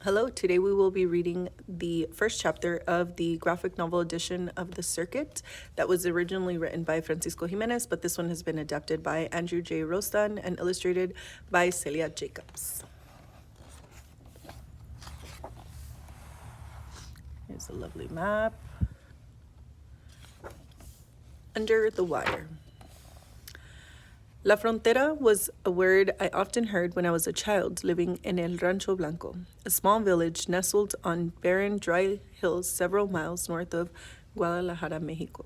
Hello, today we will be reading the first chapter of the graphic novel edition of The Circuit that was originally written by Francisco Jimenez, but this one has been adapted by Andrew J. Rostan and illustrated by Celia Jacobs. Here's a lovely map. Under the Wire. La Frontera was a word I often heard when I was a child living in El Rancho Blanco, a small village nestled on barren, dry hills several miles north of Guadalajara, Mexico.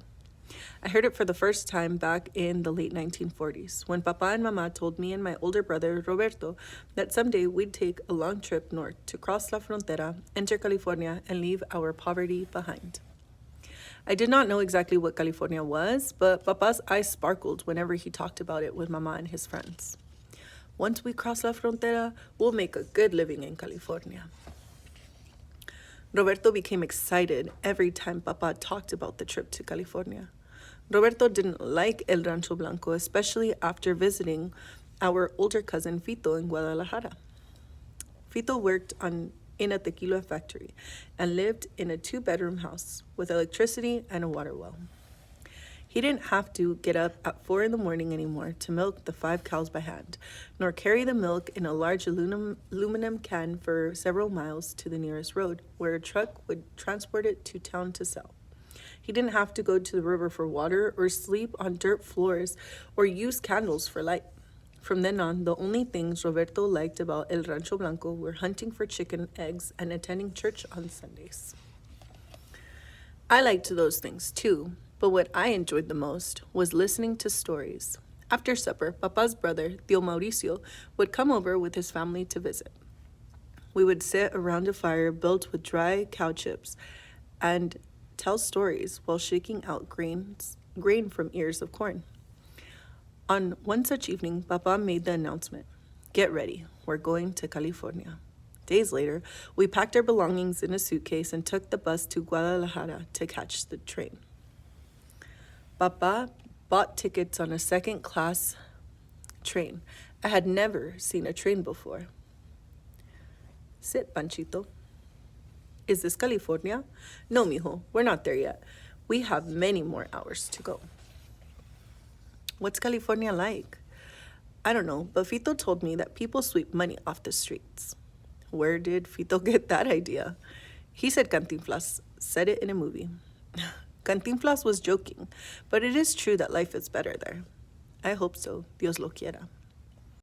I heard it for the first time back in the late 1940s, when Papa and Mama told me and my older brother, Roberto, that someday we'd take a long trip north to cross La Frontera, enter California, and leave our poverty behind. I did not know exactly what California was, but Papa's eyes sparkled whenever he talked about it with Mama and his friends. Once we cross La Frontera, we'll make a good living in California. Roberto became excited every time Papa talked about the trip to California. Roberto didn't like El Rancho Blanco, especially after visiting our older cousin Fito in Guadalajara. Fito worked in a tequila factory and lived in a 2-bedroom house with electricity and a water well. He didn't have to get up at 4 in the morning anymore to milk the 5 cows by hand, nor carry the milk in a large aluminum can for several miles to the nearest road, where a truck would transport it to town to sell. He didn't have to go to the river for water or sleep on dirt floors or use candles for light. From then on, the only things Roberto liked about El Rancho Blanco were hunting for chicken eggs and attending church on Sundays. I liked those things too, but what I enjoyed the most was listening to stories. After supper, Papa's brother, Tío Mauricio, would come over with his family to visit. We would sit around a fire built with dry cow chips and tell stories while shaking out grain from ears of corn. On one such evening, Papa made the announcement, "Get ready, we're going to California." Days later, we packed our belongings in a suitcase and took the bus to Guadalajara to catch the train. Papa bought tickets on a second-class train. I had never seen a train before. "Sit, Panchito." "Is this California?" "No, mijo, we're not there yet. We have many more hours to go." "What's California like?" "I don't know, but Fito told me that people sweep money off the streets." "Where did Fito get that idea?" "He said Cantinflas said it in a movie." Cantinflas was joking, but it is true that life is better there. "I hope so. Dios lo quiera."